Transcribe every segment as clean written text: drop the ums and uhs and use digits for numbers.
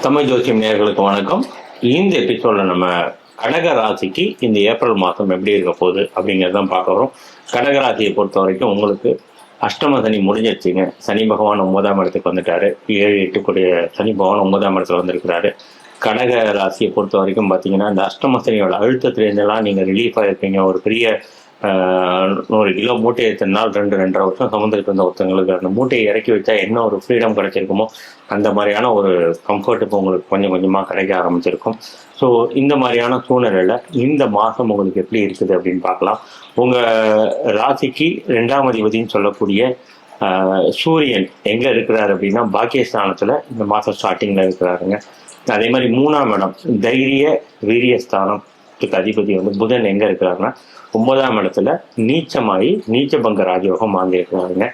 தமிழ் ஜோசியம் நேயர்களுக்கு வணக்கம். இந்த எபிசோட்ல நம்ம கடக ராசிக்கு இந்த ஏப்ரல் மாதம் எப்படி இருக்க போகுது அப்படிங்கிறதான் பார்க்க வரோம். கடக ராசியை பொறுத்த வரைக்கும் உங்களுக்கு அஷ்டம சனி முடிஞ்சிருச்சுங்க. சனி பகவான் 9ஆம் இடத்துக்கு வந்துட்டாரு. 7-8 கூடிய சனி பகவான் 9ஆம் இடத்துல வந்திருக்கிறாரு. கடக ராசியை பொறுத்த வரைக்கும் பார்த்தீங்கன்னா இந்த அஷ்டம சனியோட அழுத்தத்திலேருந்தெல்லாம் நீங்கள் ரிலீஃப் ஆகிருப்பீங்க. ஒரு பெரிய 100 கிலோ மூட்டையை எத்தனை நாள் 2-2.5 வருஷம் சுமந்துட்டு இருந்த ஒருத்தவங்களுக்கு அந்த மூட்டையை இறக்கி வச்சா என்ன ஒரு ஃப்ரீடம் கிடைச்சிருக்குமோ அந்த மாதிரியான ஒரு கம்ஃபர்ட் இப்போ உங்களுக்கு கொஞ்சம் கொஞ்சமாக கிடைக்க ஆரம்பிச்சிருக்கும். ஸோ இந்த மாதிரியான சூழ்நிலையில் இந்த மாதம் உங்களுக்கு எப்படி இருக்குது அப்படின்னு பார்க்கலாம். உங்கள் ராசிக்கு 2ஆம் அதிபதினு சொல்லக்கூடிய சூரியன் எங்கே இருக்கிறாரு அப்படின்னா பாக்கியஸ்தானத்தில் இந்த மாதம் ஸ்டார்டிங்கில் இருக்கிறாருங்க. அதே மாதிரி 3ஆம் இடம் தைரிய வீரியஸ்தானத்துக்கு அதிபதி புதன் எங்கே இருக்கிறாருன்னா 9ஆம் இடத்துல நீச்சமாகி நீச்சபங்க ராஜயோகம் வாங்கியிருக்கிறாருங்க.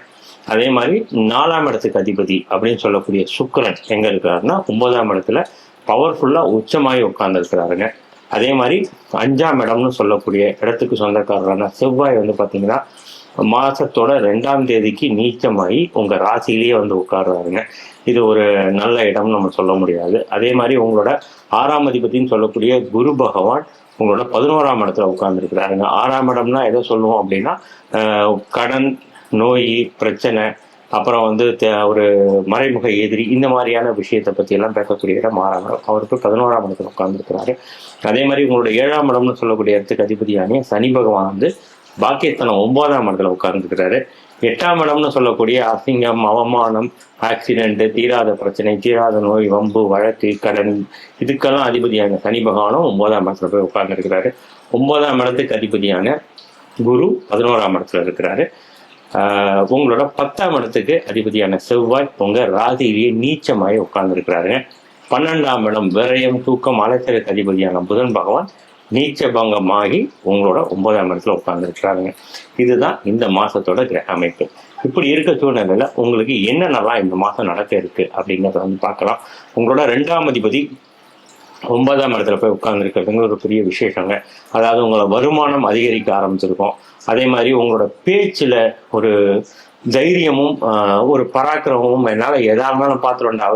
அதே மாதிரி 4ஆம் இடத்துக்கு அதிபதி அப்படின்னு சொல்லக்கூடிய சுக்கிரன் எங்க இருக்கிறாருன்னா 9ஆம் இடத்துல பவர்ஃபுல்லா உச்சமாகி உட்கார்ந்துருக்கிறாருங்க. அதே மாதிரி 5ஆம் இடம்னு சொல்லக்கூடிய இடத்துக்கு சொந்தக்காரரான செவ்வாய் பார்த்தீங்கன்னா மாசத்தோட 2ஆம் தேதிக்கு நீச்சமாகி உங்க ராசியிலேயே உட்கார்றாருங்க. இது ஒரு நல்ல இடம்னு நம்ம சொல்ல முடியாது. அதே மாதிரி உங்களோட 6ஆம் அதிபதினு சொல்லக்கூடிய குரு பகவான் உங்களோட 11ஆம் இடத்துல உட்கார்ந்துருக்கிறாருங்க. 6ஆம் இடம்னா எதை சொல்லுவோம் அப்படின்னா கடன், நோய், பிரச்சனை, அப்புறம் ஒரு மறைமுக எதிரி, இந்த மாதிரியான விஷயத்தை பற்றி எல்லாம் பேசக்கூடிய இடம் 6ஆம் இடம். அவருக்கு 11ஆம் இடத்துல உட்கார்ந்துருக்கிறாரு. அதே மாதிரி உங்களோட 7ஆம் இடம்னு சொல்லக்கூடிய இடத்துக்கு அதிபதியான சனி பகவான் பாக்கியஸ்தானம் 9ஆம் இடத்துல உட்கார்ந்துருக்கிறாரு. 8ஆம் இடம்னு சொல்லக்கூடிய அசிங்கம், அவமானம், ஆக்சிடென்ட், தீராத பிரச்சனை, தீராத நோய், வம்பு, வழக்கு, கடன், இதுக்கெல்லாம் அதிபதியான சனி பகவானும் 9ஆம் இடத்துல போய் உட்கார்ந்துருக்கிறாரு. 9ஆம் இடத்துக்கு அதிபதியான குரு 11ஆம் இடத்துல இருக்கிறாரு. உங்களோட 10ஆம் இடத்துக்கு அதிபதியான செவ்வாய் உங்க ராசியிலேயே நீச்சமாய் உட்கார்ந்துருக்கிறாருங்க. 12ஆம் இடம் விரயம், தூக்கம், அலைச்சலுக்கு அதிபதியான புதன் பகவான் நீச்சபங்கமாகி உங்களோட 9ஆம் இடத்துல உட்கார்ந்துருக்கிறாருங்க. இதுதான் இந்த மாசத்தோட கிரக அமைப்பு. இப்படி இருக்க சூழ்நிலையில உங்களுக்கு என்னென்னலாம் இந்த மாசம் நடக்க இருக்கு அப்படிங்கிறத பார்க்கலாம். உங்களோட 2ஆம் அதிபதி 9ஆம் இடத்துல போய் உட்கார்ந்துருக்கிறதுங்க ஒரு பெரிய விசேஷங்க. அதாவது உங்களோட வருமானம் அதிகரிக்க ஆரம்பிச்சிருக்கும். அதே மாதிரி உங்களோட பேச்சுல ஒரு தைரியமும் ஒரு பராக்கிரமும், என்னால எதா இருந்தாலும் பார்த்துருண்டா,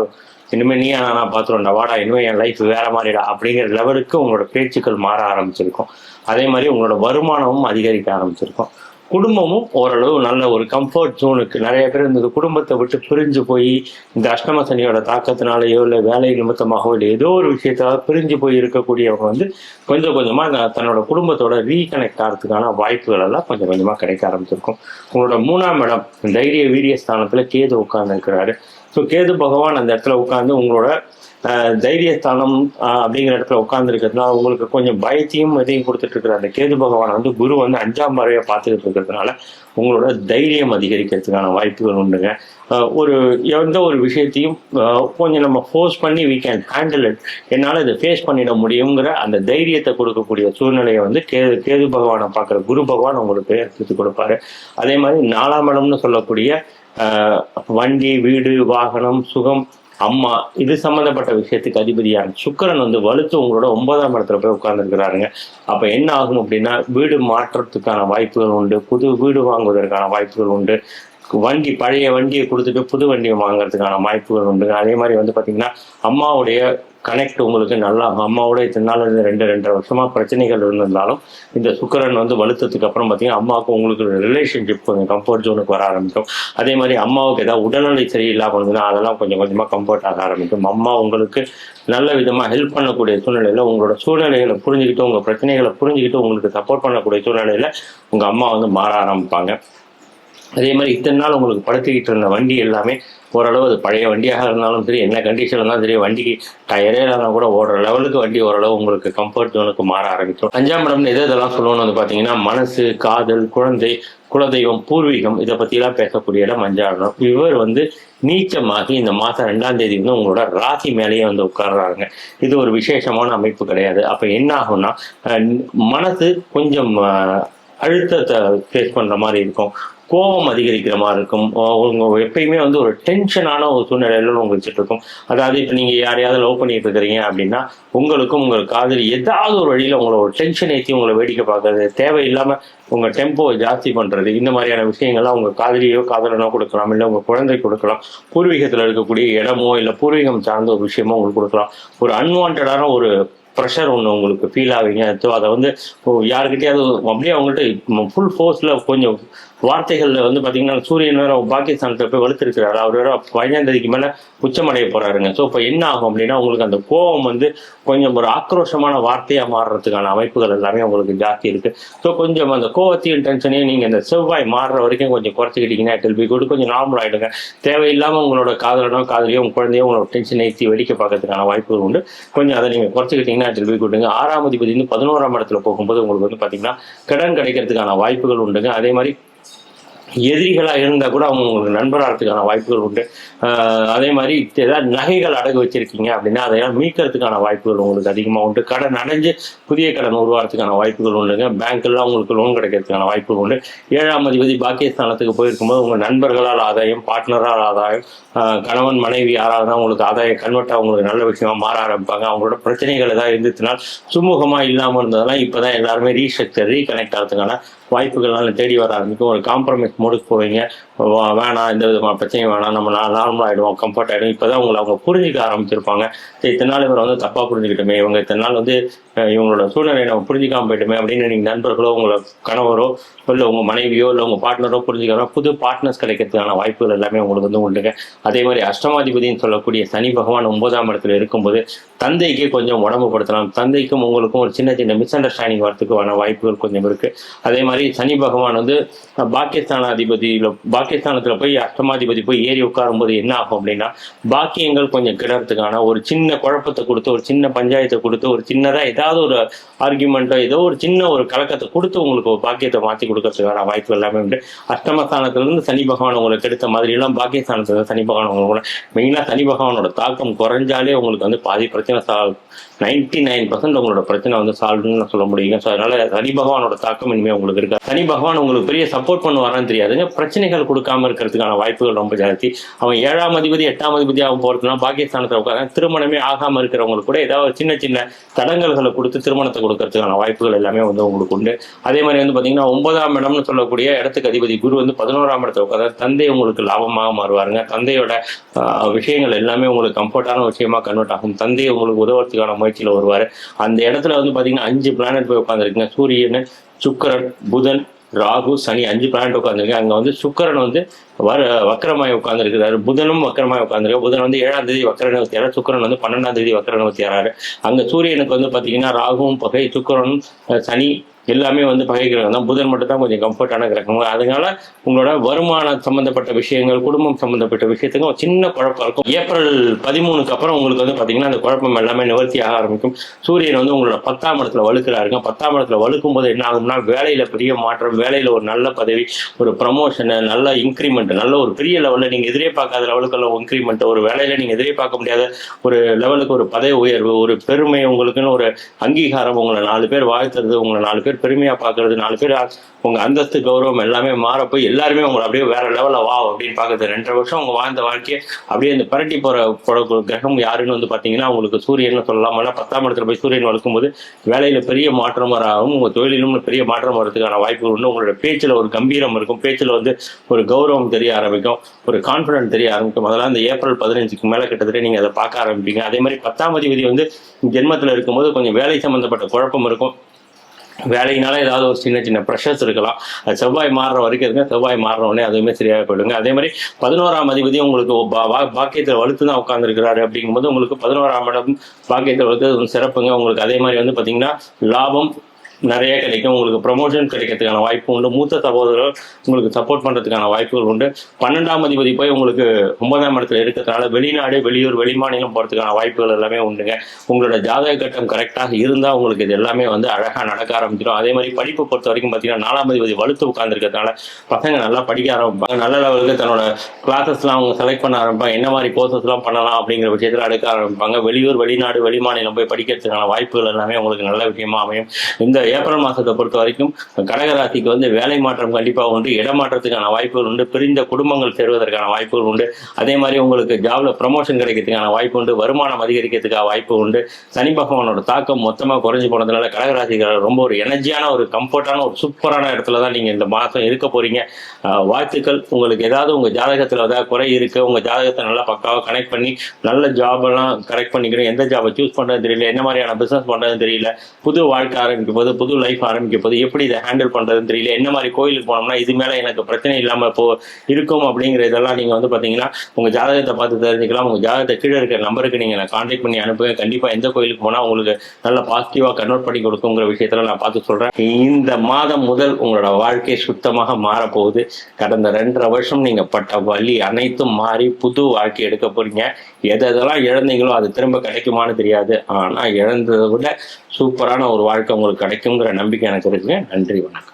இனிமே நீயா நானா பார்த்துருண்டா, வாடா இனிமே என் லைஃப் வேற மாதிரிடா அப்படிங்கிற லெவலுக்கு உங்களோட பேச்சுக்கள் மாற ஆரம்பிச்சிருக்கும். அதே மாதிரி உங்களோட வருமானமும் அதிகரிக்க ஆரம்பிச்சிருக்கும். குடும்பமும் ஓரளவு நல்ல ஒரு கம்ஃபர்ட் ஜோனுக்கு நிறைய பேர் இந்த குடும்பத்தை விட்டு பிரிஞ்சு போய் இந்த அஷ்டம சனியோட தாக்கத்தினாலேயோ இல்லை வேலை நிமித்தமாகவோ இல்லை ஏதோ ஒரு விஷயத்தால பிரிஞ்சு போய் இருக்கக்கூடியவங்க கொஞ்சம் கொஞ்சமா தன்னோட குடும்பத்தோட ரீகனெக்ட் ஆகிறதுக்கான வாய்ப்புகள் எல்லாம் கொஞ்சம் கொஞ்சமா கிடைக்க ஆரம்பிச்சிருக்கும். உங்களோட 3ஆம் இடம் தைரிய வீரிய ஸ்தானத்துல கேது உட்கார்ந்து இருக்கிறாரு. ஸோ கேது பகவான் அந்த இடத்துல உட்கார்ந்து உங்களோட தைரியஸ்தானம் அப்படிங்கிற இடத்துல உட்கார்ந்து இருக்கிறதுனால உங்களுக்கு கொஞ்சம் பயத்தையும் இதையும் கொடுத்துட்டு இருக்கிற அந்த கேது பகவான் குரு 5ஆம் பார்வையை பார்த்துக்கிட்டு இருக்கிறதுனால உங்களோட தைரியம் அதிகரிக்கிறதுக்கான வாய்ப்புகள் உண்டுங்க. எந்த ஒரு விஷயத்தையும் கொஞ்சம் நம்ம ஃபோர்ஸ் பண்ணி we can handle it, என்னால் இதை ஃபேஸ் பண்ணிட முடியுங்கிற அந்த தைரியத்தை கொடுக்கக்கூடிய சூழ்நிலையை கேது பகவானை பார்க்குற குரு பகவான் உங்களுக்கு ஏற்படுத்தி கொடுப்பாரு. அதே மாதிரி 4ஆம் இடம்னு சொல்லக்கூடிய வண்டி, வீடு, வாகனம், சுகம், அம்மா, இது சம்பந்தப்பட்ட விஷயத்துக்கு அதிபதியான சுக்கிரன் வலுத்து உங்களோட 9ஆம் இடத்துல போய் உட்கார்ந்துருக்கிறாருங்க. அப்ப என்ன ஆகும் அப்படின்னா வீடு மாற்றத்துக்கான வாய்ப்புகள் உண்டு, புது வீடு வாங்குவதற்கான வாய்ப்புகள் உண்டு, பழைய வண்டியை கொடுத்துட்டு புது வண்டியை வாங்குறதுக்கான வாய்ப்புகள் உண்டு. அதே மாதிரி பாத்தீங்கன்னா அம்மாவுடைய கனெக்ட் உங்களுக்கு நல்லா, அம்மாவோட இத்தனை நாள் 2-2.5 வருஷமா பிரச்சனைகள் இருந்திருந்தாலும் இந்த சுக்கிரன் வலுத்ததுக்கு அப்புறம் பார்த்தீங்கன்னா அம்மாவுக்கு உங்களுக்கு ரிலேஷன்ஷிப் கொஞ்சம் கம்ஃபர்ட் ஜோனுக்கு வர ஆரம்பிக்கும். அதே மாதிரி அம்மாவுக்கு ஏதாவது உடல்நிலை சரியில்லாம இருந்ததுன்னா அதெல்லாம் கொஞ்சம் கொஞ்சமா கம்ஃபர்ட் ஆக ஆரம்பிக்கும். அம்மா உங்களுக்கு நல்ல விதமா ஹெல்ப் பண்ணக்கூடிய சூழ்நிலையில, உங்களோட சூழ்நிலைகளை புரிஞ்சுக்கிட்டு, உங்க பிரச்சனைகளை புரிஞ்சுக்கிட்டு உங்களுக்கு சப்போர்ட் பண்ணக்கூடிய சூழ்நிலையில உங்க அம்மா மாற ஆரம்பிப்பாங்க. அதே மாதிரி இத்தனை நாள் உங்களுக்கு படுத்திக்கிட்டு இருந்த வண்டி எல்லாமே ஓரளவு அது பழைய வண்டியாக இருந்தாலும் சரி, என்ன கண்டிஷன் இருந்தாலும் சரி, வண்டிக்கு டயரே இருந்தால் கூட ஓடுற லெவலுக்கு வண்டி ஓரளவு உங்களுக்கு கம்ஃபர்ட் ஜோனுக்கு மாற ஆரம்பிக்கும். 5ஆம் இடம்னு இதெல்லாம் சொல்லணும்னு பார்த்தீங்கன்னா மனசு, காதல், குழந்தை, குலதெய்வம், பூர்வீகம், இதை பற்றிலாம் பேசக்கூடிய இடம் 5ஆம் இடம். இவர் நீச்சமாகி இந்த மாதம் 2ஆம் தேதி உங்களோட ராசி மேலேயே உட்கார்றாங்க. இது ஒரு விசேஷமான அமைப்பு கிடையாது. அப்போ என்ன ஆகும்னா மனசு கொஞ்சம் அழுத்தத்தை ஃபேஸ் பண்ணுற மாதிரி இருக்கும். கோபம் அதிகரிக்கிற மாதிரி இருக்கும். உங்க எப்பயுமே வந்து ஒரு டென்ஷனான ஒரு சூழ்நிலையில உங்களுக்கு வச்சுட்டு இருக்கும். அதாவது இப்போ நீங்க யாரையாவது லவ் பண்ணிட்டு இருக்கிறீங்க அப்படின்னா உங்களுக்கும் உங்கள் காதலி ஏதாவது ஒரு வழியில உங்களை ஒரு டென்ஷன் ஏற்றி உங்களை வேடிக்கை பார்க்கறது, தேவையில்லாம உங்க டெம்போவை ஜாஸ்தி பண்றது, இந்த மாதிரியான விஷயங்கள்லாம் உங்க காதலியோ காதலனோ கொடுக்கலாம், இல்லை உங்க குழந்தை கொடுக்கலாம், பூர்வீகத்தில் இருக்கக்கூடிய இடமோ இல்லை பூர்வீகம் சார்ந்த ஒரு விஷயமோ உங்களுக்கு கொடுக்கலாம். ஒரு அன்வான்டான ஒரு ப்ரெஷர் ஒன்று உங்களுக்கு ஃபீல் ஆவீங்க. ஸோ அதை வந்து யாருக்கிட்டையாவது அப்படியே அவங்கள்ட்ட ஃபுல் ஃபோர்ஸில் கொஞ்சம் வார்த்தைகளில் வந்து பார்த்தீங்கன்னா சூரியன் வேற பாகிஸ்தானத்தில் போய் வலுத்திருக்கிறாரு. அவர் வேற 15ஆம் தேதிக்கு மேலே உச்சமடைய போறாருங்க. ஸோ இப்போ என்ன ஆகும் அப்படின்னா உங்களுக்கு அந்த கோபம் வந்து கொஞ்சம் ஒரு ஆக்ரோஷமான வார்த்தையாக மாறுறதுக்கான அமைப்புகள் எல்லாமே உங்களுக்கு ஜாஸ்தி இருக்கு. ஸோ கொஞ்சம் அந்த கோவத்தையும் டென்ஷனையும் நீங்கள் இந்த செவ்வாய் மாறுற வரைக்கும் கொஞ்சம் குறைச்சிக்கிட்டீங்கன்னா இட் வில் பி குட். கொஞ்சம் நார்மல் ஆகிடுங்க. தேவையில்லாமல் உங்களோட காதலனோ காதலியோ உங்கள் குழந்தையோ உங்களோட டென்ஷன் ஏற்றி வெடிக்க பார்க்கறதுக்கான வாய்ப்புகள் உண்டு. கொஞ்சம் அதை நீங்கள் குறைச்சிக்கிட்டீங்கன்னா இட் வில் பி குட்டுங்க. 6ஆம் அதிபதி வந்து 11ஆம் இடத்துல போகும்போது உங்களுக்கு வந்து பார்த்தீங்கன்னா கடன் கிடைக்கிறதுக்கான வாய்ப்புகள் உண்டுங்க. அதே மாதிரி எதிரிகளாக இருந்தால் கூட அவங்க உங்களுக்கு நண்பராகிறதுக்கான வாய்ப்புகள் உண்டு. அதே மாதிரி ஏதாவது நகைகள் அடகு வச்சிருக்கீங்க அப்படின்னா அதையெல்லாம் மீட்கிறதுக்கான வாய்ப்புகள் உங்களுக்கு அதிகமாக உண்டு. கடன் அடைஞ்சு புதிய கடன் உருவாகிறதுக்கான வாய்ப்புகள் உண்டுங்க. பேங்க்லாம் உங்களுக்கு லோன் கிடைக்கிறதுக்கான வாய்ப்புகள் உண்டு. 7ஆம் அதிபதி பாகிஸ்தானத்துக்கு போயிருக்கும்போது உங்கள் நண்பர்களால் ஆதாயம், பார்ட்னரால் ஆதாயம், கணவன் மனைவி யாராவது தான் உங்களுக்கு ஆதாயம் கன்வெர்ட் உங்களுக்கு நல்ல விஷயமா மாற ஆரம்பிப்பாங்க. அவங்களோட பிரச்சனைகள் ஏதாவது இருந்துச்சுனால் சுமூகமாக இல்லாமல் இருந்ததெல்லாம் இப்போ தான் எல்லாருமே ரீஸ்ட்ரக்சர் ரீகனெக்ட் ஆகிறதுக்கான வாய்ப்புகள்லாம் தேடி வர ஆரம்பிக்கும். ஒரு காம்ப்ரமைஸ் மோடுக்கு போவீங்க. வேணாம், எந்த விதமான பிரச்சனையும் வேணாம், நம்ம நார்மல் ஆகிடுவோம், கம்ஃபர்ட் ஆகிடும். இப்போ தான் அவங்க புரிஞ்சிக்க ஆரம்பிச்சிருப்பாங்க. இத்தனை நாள் இவரை வந்து தப்பாக புரிஞ்சுக்கிட்டோமே, இவங்க இத்தனை நாள் வந்து இவங்களோட சூழ்நிலையை நம்ம புரிஞ்சிக்காம போயிட்டுமே அப்படின்னு நீங்கள் நண்பர்களோ உங்களோட கணவரோ இல்லை உங்கள் மனைவியோ இல்லை உங்கள் பார்ட்னரோ புரிஞ்சுக்கலாம். புது பார்ட்னர்ஸ் கிடைக்கிறதுக்கான வாய்ப்புகள் எல்லாமே உங்களுக்கு வந்து உண்டுங்க. அதே மாதிரி அஷ்டமாதிபதினு சொல்லக்கூடிய சனி பகவான் 9ஆம் இடத்துல இருக்கும்போது தந்தைக்கு கொஞ்சம் உடம்பு படுத்தலாம். தந்தைக்கும் உங்களுக்கும் ஒரு சின்ன சின்ன மிஸ் அண்டர்ஸ்டாண்டிங் வரத்துக்கான வாய்ப்புகள் கொஞ்சம் இருக்குது. அதே மாதிரி சனி பகவான் வந்து பாகிஸ்தானத்துல போய் அஷ்டமாதிபதி போய் ஏறி உட்காரும் போது என்ன ஆகும் அப்படின்னா பாக்கியங்கள் கொஞ்சம் கிடறதுக்கான ஒரு சின்ன குழப்பத்தை கொடுத்து, ஒரு சின்ன பஞ்சாயத்தை கொடுத்து, ஒரு சின்னதா ஏதாவது ஒரு ஆர்குமெண்ட்டோ ஏதோ ஒரு சின்ன ஒரு கலக்கத்தை கொடுத்து உங்களுக்கு ஒரு பாக்கியத்தை மாற்றி கொடுக்கறதுக்கான வாய்ப்பு எல்லாமே உண்டு. அஷ்டமஸ்தானத்துல இருந்து சனி பகவான் உங்களுக்கு எடுத்த மாதிரி எல்லாம் பாகிஸ்தானத்துல சனி பகவான் உங்களுக்கு மெயினா சனி பகவானோட தாக்கம் குறைஞ்சாலே உங்களுக்கு வந்து பாதி பிரச்சனை 99% உங்களோட பிரச்சனை வந்து சால்வ்னு சொல்ல முடியுங்க. ஸோ அதனால சனி பகவானோட தாக்கம் இனிமேல் உங்களுக்கு இருக்கா. சனி பகவான் உங்களுக்கு பெரிய சப்போர்ட் பண்ணுவாரான்னு தெரியாதுங்க. பிரச்சனைகள் கொடுக்காம இருக்கிறதுக்கான வாய்ப்புகள் ரொம்ப ஜாஸ்தி. அவன் 7ஆம் அதிபதி 8ஆம் அதிபதியாக போறதுனா பாகிஸ்தானத்தில் உட்கார திருமணமே ஆகாம இருக்கிறவங்களுக்கு கூட ஏதாவது சின்ன சின்ன தடங்கல்களை கொடுத்து திருமணத்தை கொடுக்கறதுக்கான வாய்ப்புகள் எல்லாமே வந்து உங்களுக்கு உண்டு. அதே மாதிரி வந்து பார்த்தீங்கன்னா 9ஆம் இடம்னு சொல்லக்கூடிய இடத்துக்கு அதிபதி குரு வந்து 11ஆம் இடத்துல உட்கார தந்தை உங்களுக்கு லாபமாக மாறுவாருங்க. தந்தையோட விஷயங்கள் எல்லாமே உங்களுக்கு கம்ஃபர்டான விஷயமா கன்வெர்ட் ஆகும். தந்தையை உங்களுக்கு உதவுறதுக்கான முயற்சியில் வருவார். அந்த இடத்துல வந்து பார்த்தீங்கன்னா 5 பிளானட் போய் உட்காந்துருக்குங்க. சூரியன், சுக்கிரன், புதன், ராகு, சனி 5 பிளானட் உட்காந்துருக்கு. அங்கே வந்து சுக்கிரன் வந்து வக்கரமாய் உட்காந்துருக்கிறாரு. புதனும் வக்கரமாய் உட்காந்துருக்கு. புதன் வந்து 7ஆம் தேதி வக்கர நிவர்த்தி ஆறாரு. சுக்கிரன் வந்து 12ஆம் தேதி வக்கர நிவர்த்தி ஆறாரு. அங்கே சூரியனுக்கு வந்து பார்த்தீங்கன்னா ராகுவும் பகை, சுக்கிரனும் சனி எல்லாமே வந்து பகை கிரகம் தான். புதன் மட்டும் தான் கொஞ்சம் கம்ஃபர்டான கிரகம். அதனால உங்களோட வருமானம் சம்பந்தப்பட்ட விஷயங்கள், குடும்பம் சம்பந்தப்பட்ட விஷயத்துக்கு ஒரு சின்ன குழப்பம் இருக்கும். ஏப்ரல் 13க்கு அப்புறம் உங்களுக்கு வந்து பார்த்தீங்கன்னா அந்த குழப்பம் எல்லாமே நிவர்த்தி ஆக ஆரம்பிக்கும். சூரியன் வந்து உங்களோட 10ஆம் இடத்துல வலுக்கிறாருங்க. 10ஆம் இடத்துல வலுக்கும் போது என்ன ஆகும்னா வேலையில பெரிய மாற்றம், வேலையில ஒரு நல்ல பதவி, ஒரு ப்ரமோஷன், நல்ல இன்க்ரிமெண்ட், நல்ல ஒரு பெரிய லெவலில் நீங்கள் எதிர்பார்க்காத லெவலுக்கு இன்க்ரிமெண்ட், ஒரு வேலையில நீங்கள் எதிர்பார்க்க முடியாத ஒரு லெவலுக்கு ஒரு பதவி உயர்வு, ஒரு பெருமை, உங்களுக்குன்னு ஒரு அங்கீகாரம், உங்களை 4 பேர் வாழ்த்துறது, உங்களை 4 பேர் பெருமையா பாக்குறது, 4 பேர் உங்க அந்தஸ்து கௌரவம் எல்லாமே மாறப்போய் எல்லாருமே உங்களை அப்படியே வேற லெவலில் வா அப்படின்னு பாக்குறது. 2.5 வருஷம் உங்க வாழ்ந்த வாழ்க்கையை அப்படியே இந்த பரட்டி போற கிரகம் யாருன்னு வந்து பாத்தீங்கன்னா உங்களுக்கு சூரியன் சொல்லலாம். 10ஆம் இடத்துல போய் சூரியன் வளர்க்கும் போது வேலையில பெரிய மாற்றம் வராகும். உங்க தொழிலும் பெரிய மாற்றம் வரதுக்கான வாய்ப்புகள் உண்டு. உங்களோட பேச்சுல ஒரு கம்பீரம் இருக்கும். பேச்சுல வந்து ஒரு கௌரவம் தெரிய ஆரம்பிக்கும், ஒரு கான்பிடன்ட் தெரிய ஆரம்பிக்கும். அதெல்லாம் இந்த ஏப்ரல் 15க்கு மேல கிட்டத்தட்ட நீங்க அதை பார்க்க ஆரம்பிப்பீங்க. அதே மாதிரி 10ஆம் அதிபதி வந்து ஜென்மத்துல இருக்கும்போது கொஞ்சம் வேலை சம்பந்தப்பட்ட குழப்பம் இருக்கும். வேலையினால ஏதாவது ஒரு சின்ன சின்ன ப்ரெஷர்ஸ் இருக்கலாம். அது செவ்வாய் மாறுற வரைக்கும் இருக்குங்க. செவ்வாய் மாறுறோடனே அதுவுமே சரியாக போயிடுங்க. அதே மாதிரி 11ஆம் அதிபதி உங்களுக்கு பாக்கியத்தில் வலுத்து தான் உட்காந்துருக்கிறாரு. அப்படிங்கும்போது உங்களுக்கு 11ஆம் இடம் பாக்கியத்தில் வலுத்து சிறப்புங்க. உங்களுக்கு அதே மாதிரி வந்து பார்த்தீங்கன்னா லாபம் நிறைய கிடைக்கும். உங்களுக்கு ப்ரமோஷன் கிடைக்கிறதுக்கான வாய்ப்பு உண்டு. மூத்த சகோதரர் உங்களுக்கு சப்போர்ட் பண்ணுறதுக்கான வாய்ப்புகள் உண்டு. 12ஆம் அதிபதி போய் உங்களுக்கு 9ஆம் இடத்துல இருக்கிறதுனால வெளிநாடு, வெளியூர், வெளிமாநிலம் போகிறதுக்கான வாய்ப்புகள் எல்லாமே உண்டுங்க. உங்களோட ஜாதக கட்டம் கரெக்டாக இருந்தால் உங்களுக்கு இது எல்லாமே வந்து அழகாக நடக்க ஆரம்பிச்சிடும். அதே மாதிரி படிப்பு பொறுத்த வரைக்கும் பார்த்தீங்கன்னா 4ஆம் அதிபதி வலுத்து உட்காந்துருக்கிறதுனால பசங்க நல்லா படிக்க ஆரம்பிப்பாங்க. நல்ல லெவலுக்கு தன்னோட கிளாஸஸ்லாம் அவங்க செலக்ட் பண்ண ஆரம்பிப்பாங்க. என்ன மாதிரி கோர்சஸ்லாம் பண்ணலாம் அப்படிங்கிற விஷயத்தில் எடுக்க ஆரம்பிப்பாங்க. வெளியூர், வெளிநாடு, வெளிமாநிலம் போய் படிக்கிறதுக்கான வாய்ப்புகள் எல்லாமே உங்களுக்கு நல்ல விஷயமா அமையும். இந்த ஏப்ரல் மாதத்தை பொறுத்த வரைக்கும் கடகராசிக்கு வந்து வேலை மாற்றம் கண்டிப்பாக உண்டு, இடமாற்றத்துக்கான வாய்ப்புகள் உண்டு, பிரிந்த குடும்பங்கள் சேருவதற்கான வாய்ப்புகள் உண்டு. அதே மாதிரி உங்களுக்கு ஜாப்ல ப்ரமோஷன் கிடைக்கிறதுக்கான வாய்ப்பு உண்டு, வருமானம் அதிகரிக்கிறதுக்கான வாய்ப்பு உண்டு. சனி பகவானோட தாக்கம் மொத்தமாக குறைஞ்சு போனதுனால கடகராசிகள் ரொம்ப ஒரு எனர்ஜியான ஒரு கம்ஃபர்டான ஒரு சூப்பரான இடத்துல தான் நீங்கள் இந்த மாதம் இருக்க போறீங்க. வாழ்த்துக்கள். உங்களுக்கு ஏதாவது உங்கள் ஜாதகத்தில் ஏதாவது குறை இருக்கு, உங்கள் ஜாதகத்தை நல்லா பக்காவாக கனெக்ட் பண்ணி நல்ல ஜாப் எல்லாம் கரெக்ட் பண்ணிக்கணும். எந்த ஜாபை சூஸ் பண்ணுறது தெரியல, என்ன மாதிரியான பிசினஸ் பண்ணுறதுன்னு தெரியல, புது வாழ்க்கை ஆரம்பிக்கும் போது, புது லைஃப் ஆரம்பிக்கும் போது எப்படி இதை ஹேண்டில் பண்ணுறதுன்னு தெரியல, என்ன மாதிரி கோயிலுக்கு போனோம்னா இது மேலே எனக்கு பிரச்சனை இல்லாமல் இருக்கும் அப்படிங்கிற இதெல்லாம் நீங்கள் வந்து பார்த்தீங்கன்னா உங்கள் ஜாதகத்தை பார்த்து தெரிஞ்சுக்கலாம். உங்கள் ஜாதகத்தை கீழே இருக்கிற நம்பருக்கு நீங்கள் கான்டாக்ட் பண்ணி அனுப்புங்க. கண்டிப்பாக எந்த கோயிலுக்கு போனால் உங்களுக்கு நல்லா பாசிட்டிவாக கன்வெர்ட் பண்ணி கொடுக்குங்கிற விஷயத்தில் நான் பார்த்து சொல்கிறேன். இந்த மாதம் முதல் உங்களோட வாழ்க்கை சுத்தமாக மாறப்போகுது. கடந்த 2.5 வருஷம் நீங்கள் பட்ட வழி அனைத்தும் மாறி புது வாழ்க்கை எடுக்க போறீங்க. எதெல்லாம் இழந்தீங்களோ அது திரும்ப கிடைக்குமான்னு தெரியாது, ஆனால் இழந்ததை விட சூப்பரான ஒரு வாழ்க்கை உங்களுக்கு கிடைக்குங்கிற நம்பிக்கை எனக்கு இருக்குங்க. நன்றி, வணக்கம்.